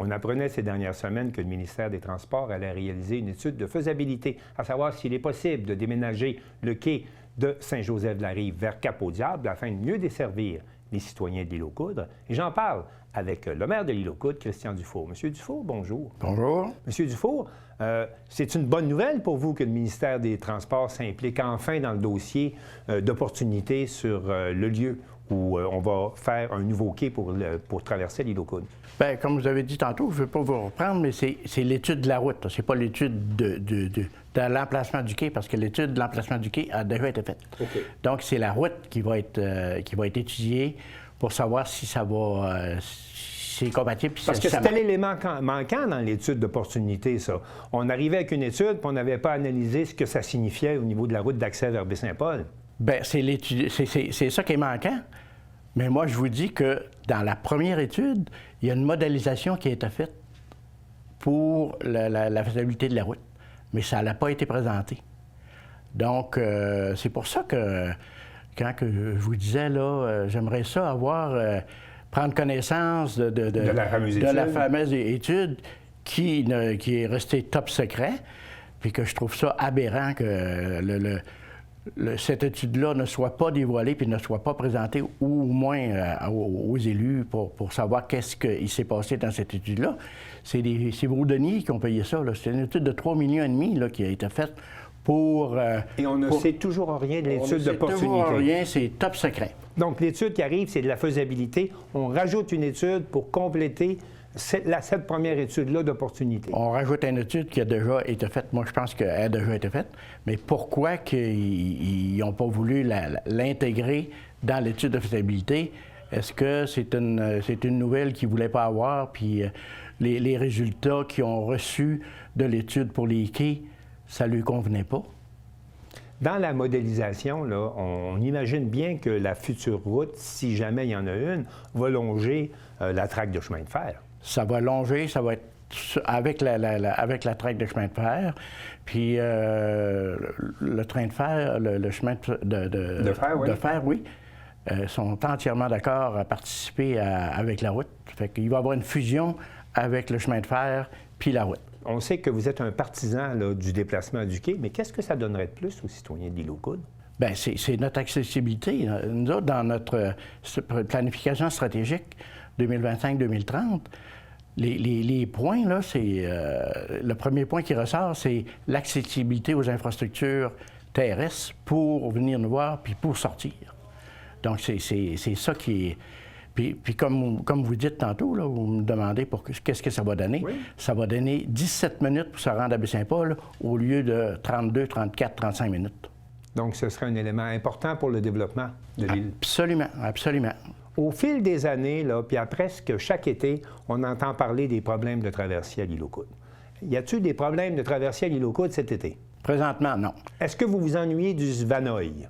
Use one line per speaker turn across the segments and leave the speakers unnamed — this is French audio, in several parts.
On apprenait ces dernières semaines que le ministère des Transports allait réaliser une étude de faisabilité, à savoir s'il est possible de déménager le quai de Saint-Joseph-de-la-Rive vers Cap-au-Diable afin de mieux desservir les citoyens de l'île aux Coudres. Et j'en parle avec le maire de l'île aux Coudres, Christian Dufour. Monsieur Dufour, bonjour.
Bonjour.
Monsieur Dufour, c'est une bonne nouvelle pour vous que le ministère des Transports s'implique enfin dans le dossier d'opportunité sur le lieu où on va faire un nouveau quai pour traverser l'île aux Coudres.
Bien, comme vous avez dit tantôt, je ne veux pas vous reprendre, mais c'est l'étude de la route. Ce n'est pas l'étude de l'emplacement du quai, parce que l'étude de l'emplacement du quai a déjà été faite.
Okay.
Donc, c'est la route qui va être étudiée pour savoir si ça va... si c'est compatible.
Parce que c'était l'élément manquant dans l'étude d'opportunité, ça. On arrivait avec une étude, puis on n'avait pas analysé ce que ça signifiait au niveau de la route d'accès vers Baie-Saint-Paul. Bien,
c'est ça qui est manquant. Mais moi, je vous dis que dans la première étude, il y a une modélisation qui a été faite pour la faisabilité de la route. Mais ça n'a pas été présenté. Donc, c'est pour ça que, quand que je vous disais, là, j'aimerais ça prendre connaissance de la fameuse étude qui est restée top secret, puis que je trouve ça aberrant que cette étude-là ne soit pas dévoilée puis ne soit pas présentée, ou au moins aux élus pour savoir qu'est-ce qui s'est passé dans cette étude-là. C'est vos deniers qui ont payé ça. C'est une étude de 3,5 millions là, qui a été faite pour...
Et on ne sait toujours rien de l'étude d'opportunité.
On ne sait toujours rien, c'est top secret.
Donc, l'étude qui arrive, c'est de la faisabilité. On rajoute une étude pour compléter cette première étude-là d'opportunité.
On rajoute une étude qui a déjà été faite. Moi, je pense qu'elle a déjà été faite. Mais pourquoi qu'ils n'ont pas voulu l'intégrer dans l'étude de faisabilité? Est-ce que c'est une nouvelle qu'ils ne voulaient pas avoir? Puis les résultats qu'ils ont reçus de l'étude pour les quais, ça ne lui convenait pas?
Dans la modélisation, là, on imagine bien que la future route, si jamais il y en a une, va longer la traque de chemin de fer. Ça va longer,
ça va être avec la traque de chemin de fer. Puis le train de fer, le chemin de fer, oui, sont entièrement d'accord à participer avec la route. Fait qu'il va y avoir une fusion avec le chemin de fer puis la route.
On sait que vous êtes un partisan là, du déplacement du quai, mais qu'est-ce que ça donnerait de plus aux citoyens de l'île aux Coudres?
Bien, c'est notre accessibilité. Nous autres, dans notre planification stratégique 2025-2030, les points, là, c'est... le premier point qui ressort, c'est l'accessibilité aux infrastructures terrestres pour venir nous voir puis pour sortir. Donc, c'est ça qui est... Puis comme vous dites tantôt, là, vous me demandez qu'est-ce que ça va donner. Oui. Ça va donner 17 minutes pour se rendre à Baie-Saint-Paul au lieu de 32, 34, 35 minutes.
Donc, ce serait un élément important pour le développement de l'île.
Absolument, absolument.
Au fil des années, là, puis à presque chaque été, on entend parler des problèmes de traversier à l'île aux Coudres. Y a-t-il des problèmes de traversier à l'île aux Coudres cet été?
Présentement, non.
Est-ce que vous vous ennuyez du Svanoï?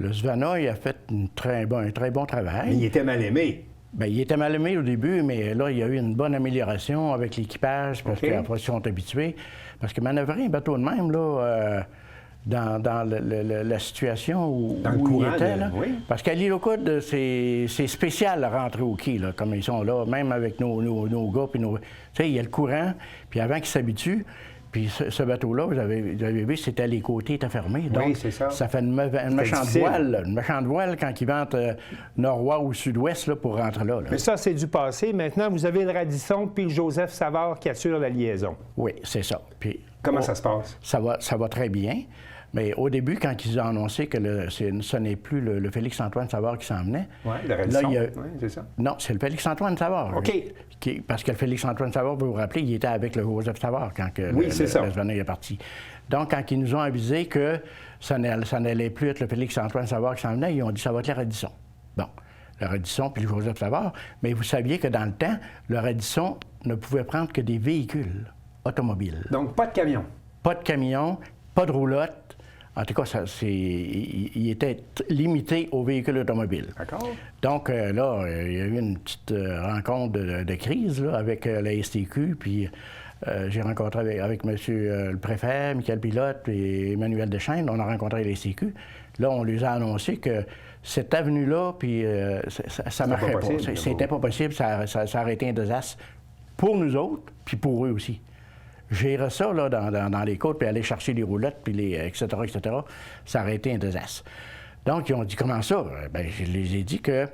Le Svanoï a fait un très bon travail.
Mais il était mal aimé.
Bien, il était mal aimé au début, mais là, il y a eu une bonne amélioration avec l'équipage, parce qu'après, ils sont habitués. Parce que manœuvrer un bateau de même, là, dans la situation où il était, là,
oui.
Parce qu'à l'île aux Coudres, c'est spécial de rentrer au quai, là, comme ils sont là, même avec nos gars. Puis tu sais, il y a le courant, puis avant qu'ils s'habituent. Puis ce bateau-là, vous avez vu, les côtés étaient fermés. Donc,
oui, c'est ça.
Ça fait une méchante voile quand ils ventent nord-ouest ou sud-ouest pour rentrer là.
Mais ça, c'est du passé. Maintenant, vous avez le Radisson puis le Joseph Savard qui assure la liaison.
Oui, c'est ça. Puis,
comment ça se passe?
Ça va très bien. Mais au début, quand ils ont annoncé que ce n'est plus le Félix-Antoine Savard qui s'en venait...
Oui, le Radisson, oui, c'est ça.
Non, c'est le Félix-Antoine Savard.
OK.
Parce que le Félix-Antoine Savard, vous vous rappelez, il était avec le Joseph Savard quand
le
Svanoï est parti. Donc, quand ils nous ont avisé que ça n'allait plus être le Félix-Antoine Savard qui s'en venait, ils ont dit ça va être le Radisson. Bon, le Radisson puis le Joseph Savard. Mais vous saviez que dans le temps, le Radisson ne pouvait prendre que des véhicules automobiles.
Donc, pas de camions?
Pas de camions, pas de roulottes. En tout cas, il était limité aux véhicules automobiles.
D'accord.
Donc là, il y a eu une petite rencontre de crise là, avec la STQ, puis j'ai rencontré avec monsieur le préfet, Michael Pilote et Emmanuel Deschênes, on a rencontré la STQ. Là, on lui a annoncé que cette avenue-là, puis ça ne marchait pas. C'était pas possible, ça aurait été un désastre pour nous autres, puis pour eux aussi. Gérer ça là, dans les côtes, puis aller chercher les roulettes, puis etc., ça aurait été un désastre. Donc, ils ont dit, comment ça? Bien, je les ai dit que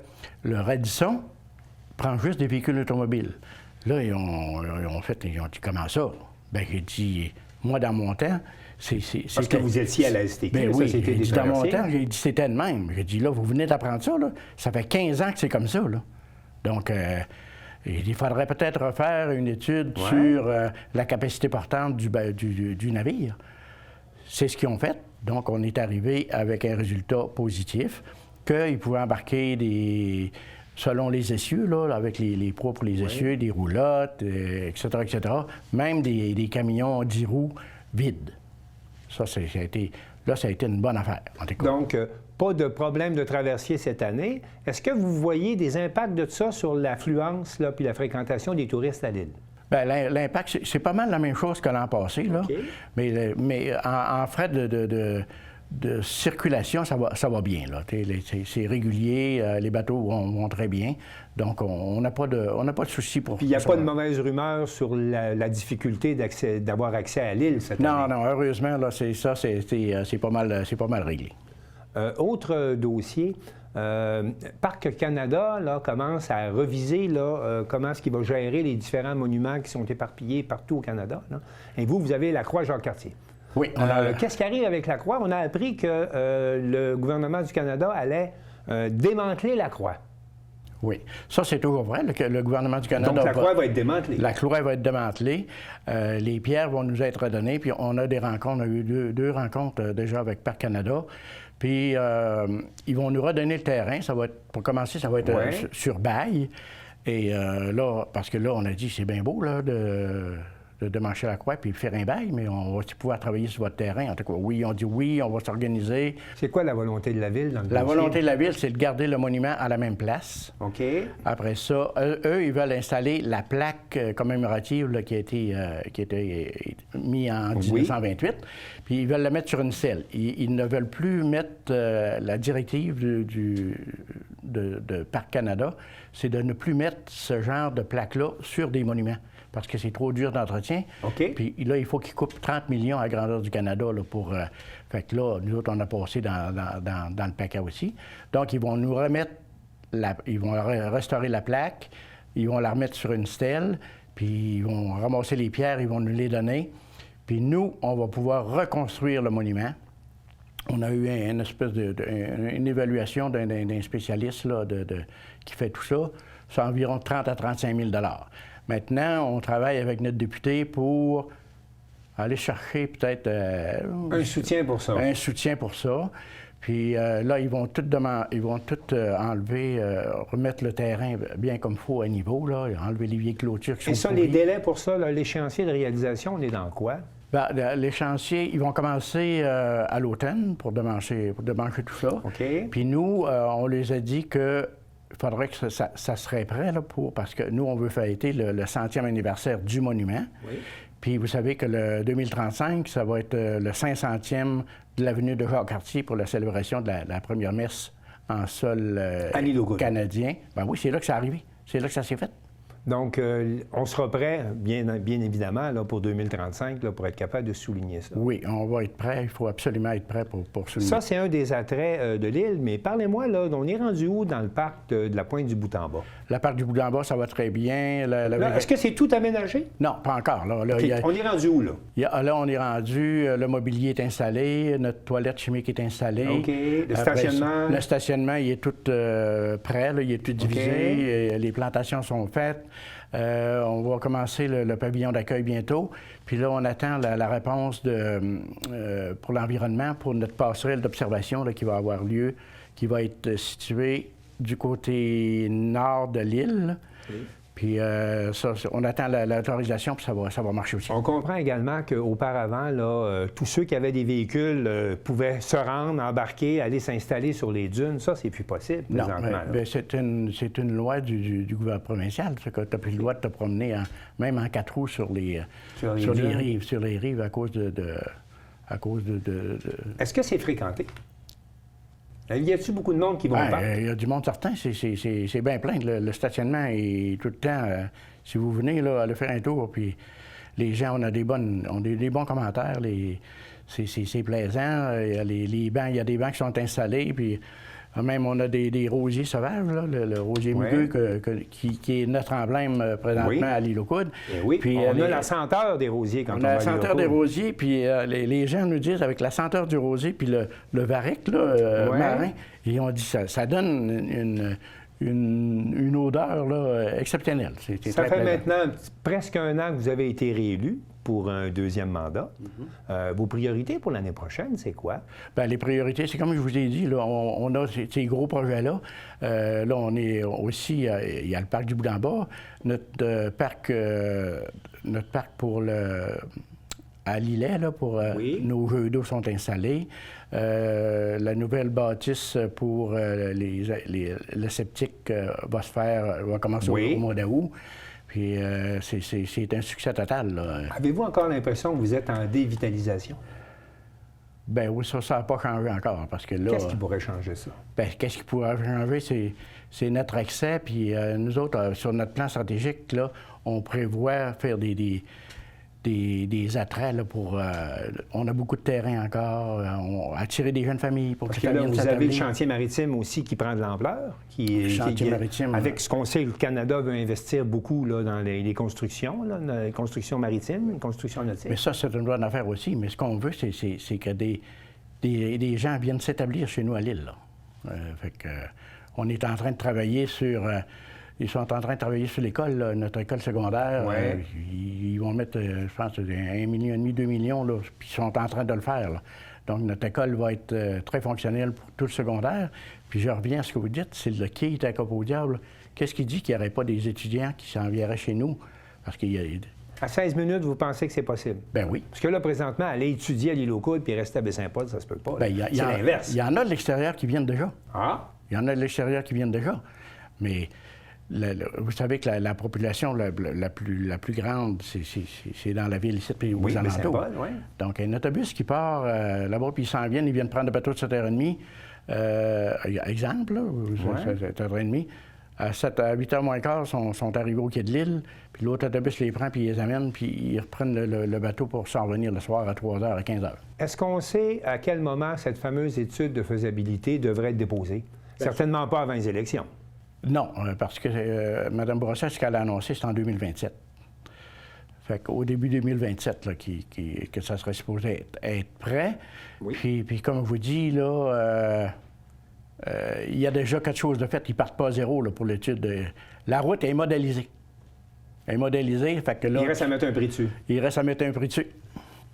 le Radisson prend juste des véhicules automobiles. Là, ils ont dit, comment ça? Bien, j'ai dit, moi, dans mon temps,
Parce que vous étiez à la STQ,
ben
la
oui,
Société des
dans mon
traversiers.
temps, j'ai dit, c'était de même. J'ai dit, là, vous venez d'apprendre ça, là. Ça fait 15 ans que c'est comme ça, là. Donc, il faudrait peut-être refaire une étude sur la capacité portante du navire. C'est ce qu'ils ont fait. Donc, on est arrivé avec un résultat positif, qu'ils pouvaient embarquer selon les essieux, là, avec les pros pour les essieux, des roulottes, etc., même des camions 10 roues vides. Ça a été une bonne affaire, en tout cas.
Donc, pas de problème de traversier cette année. Est-ce que vous voyez des impacts de ça sur l'affluence puis la fréquentation des touristes à l'île?
Bien, l'impact, c'est pas mal la même chose que l'an passé, là.
Okay.
Mais en frais de circulation, ça va bien, là. C'est régulier, les bateaux vont très bien. Donc, on n'a pas de souci pour ça.
Puis il n'y a pas de mauvaise rumeur sur la difficulté d'avoir accès à l'île cette année?
Non, heureusement, là, c'est pas mal réglé.
Autre dossier, Parc Canada là, commence à reviser comment est-ce qu'il va gérer les différents monuments qui sont éparpillés partout au Canada. Là. Et vous avez la Croix Jacques-Cartier.
Oui.
Qu'est-ce qui arrive avec la Croix? On a appris que le gouvernement du Canada allait démanteler la Croix.
Oui. Ça, c'est toujours vrai, le gouvernement du Canada...
Donc, la Croix va être démantelée.
La Croix va être démantelée. Les pierres vont nous être données, puis on a des rencontres. On a eu deux rencontres déjà avec Parc Canada. Puis, ils vont nous redonner le terrain. Ça va être, pour commencer, ça va être sur bail. Et là, parce que là, on a dit, c'est bien beau, là, de démancher la Croix puis faire un bail, mais on va pouvoir travailler sur votre terrain. En tout cas, oui, on dit oui, on va s'organiser.
C'est quoi la volonté de la Ville dans le
La
dossier?
volonté de la Ville, c'est de garder le monument à la même place.
OK.
Après ça, ils veulent installer la plaque commémorative là, qui a été mise en 1928, puis ils veulent la mettre sur une selle. Ils ne veulent plus mettre la directive de Parc Canada, c'est de ne plus mettre ce genre de plaque-là sur des monuments, parce que c'est trop dur d'entretien.
OK.
Puis là, il faut qu'ils coupent 30 millions à la grandeur du Canada là, pour... fait que là, nous autres, on a passé dans le PACA aussi. Donc, ils vont nous remettre... ils vont restaurer la plaque, ils vont la remettre sur une stèle, puis ils vont ramasser les pierres, ils vont nous les donner. Puis nous, on va pouvoir reconstruire le monument. On a eu une espèce une évaluation d'un spécialiste là, qui fait tout ça. C'est environ 30 à 35 000 $. Maintenant, on travaille avec notre député pour aller chercher peut-être...
un soutien pour ça.
Un soutien pour ça. Puis là, ils vont tout enlever, remettre le terrain bien comme il faut à niveau, là, enlever les vieilles clôtures qui sont
Et ça,
pourries.
les délais pour ça, l'échéancier de réalisation, on est dans quoi?
Bien, les chantiers, ils vont commencer à l'automne pour démancher tout ça.
OK.
Puis nous, on les a dit que il faudrait que ça serait prêt là, parce que nous, on veut fêter le 100e anniversaire du monument. Oui. Puis vous savez que le 2035, ça va être le 500e de l'avenue de Jacques-Cartier pour la célébration de la première messe en sol canadien. Ben oui, c'est là que ça arrivé. C'est là que ça s'est fait.
Donc, on sera prêt, bien évidemment, là, pour 2035, là, pour être capable de souligner ça.
Oui, on va être prêt. Il faut absolument être prêt pour souligner.
Ça, c'est un des attraits de l'île, mais parlez-moi, là, on est rendu où dans le parc de la Pointe du Bout-en-Bas?
La parc du Bout-en-Bas, ça va très bien.
Est-ce que c'est tout aménagé?
Non, pas encore. Là,
okay. On est rendu où, là?
Là, on est rendu, le mobilier est installé, notre toilette chimique est installée.
OK. Le stationnement?
Le stationnement, il est tout prêt, là, il est tout divisé. Okay. Les plantations sont faites. On va commencer le pavillon d'accueil bientôt. Puis là, on attend la réponse pour l'environnement, pour notre passerelle d'observation qui va avoir lieu, qui va être située du côté nord de l'île. Oui. Puis on attend l'autorisation, puis ça va marcher aussi.
On comprend également qu'auparavant, tous ceux qui avaient des véhicules pouvaient se rendre, embarquer, aller s'installer sur les dunes. Ça, c'est plus possible présentement.
Non, c'est une loi du gouvernement provincial. Tu n'as plus le droit de te promener même en 4 roues sur les rives à cause de...
Est-ce que c'est fréquenté? Y a-t-il beaucoup de monde qui vont battre?
Il y a du monde certain, c'est bien plein. Le stationnement est tout le temps... si vous venez là, aller faire un tour, puis les gens, on a des bons commentaires, c'est plaisant. Les bancs, il y a des bancs qui sont installés, puis même on a des rosiers sauvages, là, le rosier mugueux qui est notre emblème présentement à l'île aux Coudes.
Oui, puis on a la senteur des rosiers quand on va à l'île aux Coudes.
La senteur des rosiers, puis les gens nous disent, avec la senteur du rosier, puis le varech là, marin, ils ont dit ça donne une odeur là, exceptionnelle.
Ça fait maintenant presque un an que vous avez été réélu pour un deuxième mandat. Vos priorités pour l'année prochaine, c'est quoi? Bien,
les priorités, c'est comme je vous ai dit, là, on a ces gros projets-là. Là, on est aussi, il y a le parc du Boulin-Bas, notre parc pour à Lillet, là, pour nos jeux d'eau sont installés. La nouvelle bâtisse pour le septique va commencer au mois d'août. Puis c'est un succès total.
Avez-vous encore l'impression que vous êtes en dévitalisation?
Bien oui, ça n'a pas changé encore. Parce que là.
Qu'est-ce qui pourrait changer ça?
Bien, qu'est-ce qui pourrait changer? C'est notre accès. Puis nous autres, sur notre plan stratégique, là, on prévoit faire des attraits là, pour... on a beaucoup de terrain encore, attirer des jeunes familles pour
que ça vienne s'établir. Vous avez le chantier maritime aussi qui prend de l'ampleur.
Maritime.
Avec ce qu'on sait, le Canada veut investir beaucoup là, dans les constructions, là, les constructions maritimes, les constructions nautiques.
Mais ça, c'est une bonne affaire aussi. Mais ce qu'on veut, c'est que des gens viennent s'établir chez nous à l'île. On est en train de travailler sur... Ils sont en train de travailler sur l'école, notre école secondaire. Ils vont mettre, je pense, 1,5 million, 2 millions, là, puis ils sont en train de le faire. Là. Donc, notre école va être très fonctionnelle pour tout le secondaire. Puis je reviens à ce que vous dites, c'est le quai est à Cap au Diable. Qu'est-ce qui dit qu'il n'y aurait pas des étudiants qui s'en viendraient chez nous? Parce qu'il y a...
À 16 minutes, vous pensez que c'est possible?
Ben oui.
Parce que là, présentement, aller étudier à l'île aux Coudes puis rester à Baie-Saint-Paul, ça se peut pas. C'est l'inverse.
Il y en a de l'extérieur qui viennent déjà.
Ah?
Il y en a de l'extérieur qui viennent déjà. Mais... vous savez que la population la plus grande, c'est dans la ville ici, puis aux alentours. Donc, un autobus qui part là-bas, puis ils s'en viennent, ils viennent prendre le bateau de 7h30. Exemple, là, 7h30. À 8h moins quart, sont arrivés au quai de l'île, puis l'autre autobus les prend, puis ils les amène, puis ils reprennent le bateau pour s'en revenir le soir à 3h, à 15h.
Est-ce qu'on sait à quel moment cette fameuse étude de faisabilité devrait être déposée? Certainement pas avant les élections.
Non, parce que Mme Bourassa, ce qu'elle a annoncé, c'est en 2027. Fait qu'au début 2027, là, que ça serait supposé être prêt. Oui. Puis comme je vous dis, là, il y a déjà quelque chose de fait. Ils ne partent pas à zéro là, pour l'étude. La route est modélisée. Elle est modélisée, fait que là...
Il reste à mettre un prix dessus.
Il reste à mettre un prix dessus.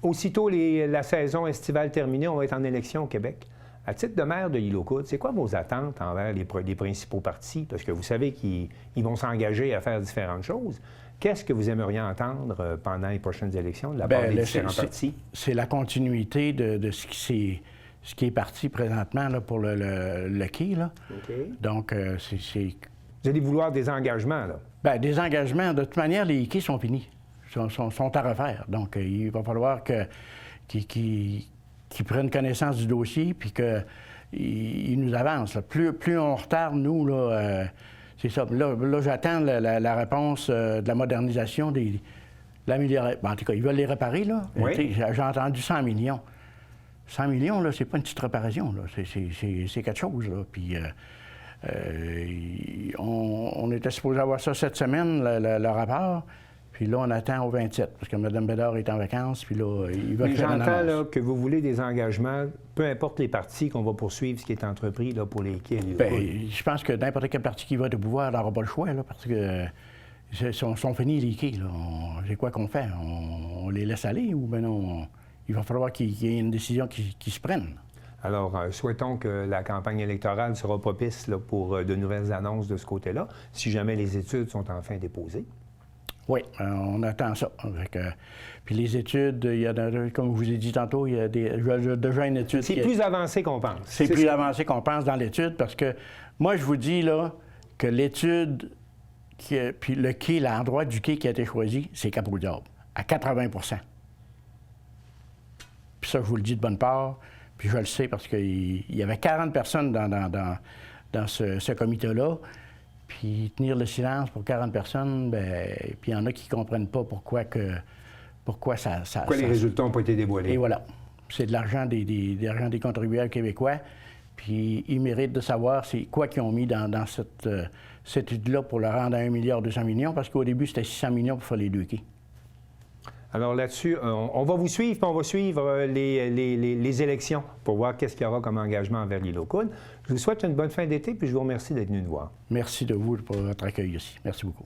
Aussitôt la saison estivale terminée, on va être en élection au Québec. À titre de maire de l'île aux Coudes, c'est quoi vos attentes envers les principaux partis? Parce que vous savez qu'ils vont s'engager à faire différentes choses. Qu'est-ce que vous aimeriez entendre pendant les prochaines élections de la part des différents partis? C'est
la continuité de ce qui est parti présentement là, pour le quai. Là.
Okay.
Donc, c'est...
Vous allez vouloir des engagements, là?
Bien, des engagements. De toute manière, les quais sont finis. Sont à refaire. Donc, il va falloir qu'ils prennent connaissance du dossier puis qu'ils nous avancent. Là. Plus on retarde, nous, là, c'est ça. Là j'attends la réponse de la modernisation l'amélioration. En tout cas, ils veulent les réparer, là.
Oui.
J'ai entendu 100 millions. 100 millions, là, c'est pas une petite réparation, là. C'est quelque chose, là. Puis on était supposé avoir ça cette semaine, le rapport. Puis là, on attend au 27, parce que Mme Bédard est en vacances, puis là, il va faire une annonce.
Mais j'entends que vous voulez des engagements, peu importe les partis, qu'on va poursuivre ce qui est entrepris là, pour les quais.
Bien, je pense que n'importe quel parti qui va être au pouvoir n'aura pas le choix, là, parce que sont finis les quais. C'est quoi qu'on fait? On les laisse aller ou bien non? Il va falloir qu'il y ait une décision qui se prenne.
Alors, souhaitons que la campagne électorale sera propice là, pour de nouvelles annonces de ce côté-là, si jamais les études sont enfin déposées.
Oui, on attend ça. Puis les études, il y a, comme je vous ai dit tantôt, il y a déjà une étude...
C'est plus avancé qu'on pense.
C'est plus avancé qu'on pense dans l'étude, parce que moi, je vous dis là que l'étude, puis le quai, l'endroit du quai qui a été choisi, c'est Cap au Diable, à 80 %. Puis ça, je vous le dis de bonne part. Puis je le sais parce qu'il y avait 40 personnes dans ce comité-là. Puis tenir le silence pour 40 personnes, bien, puis il y en a qui ne comprennent pas pourquoi ça...
Pourquoi les résultats n'ont pas été dévoilés.
Et voilà. C'est de l'argent des contribuables québécois. Puis ils méritent de savoir c'est quoi qu'ils ont mis dans cette étude-là pour le rendre à 1,2 milliard, parce qu'au début, c'était 600 millions pour faire les 2 quais.
Alors là-dessus, on va vous suivre, puis on va suivre les élections pour voir qu'est-ce qu'il y aura comme engagement envers l'île aux Coudres. Je vous souhaite une bonne fin d'été, puis je vous remercie d'être venu nous voir.
Merci de vous pour votre accueil aussi. Merci beaucoup.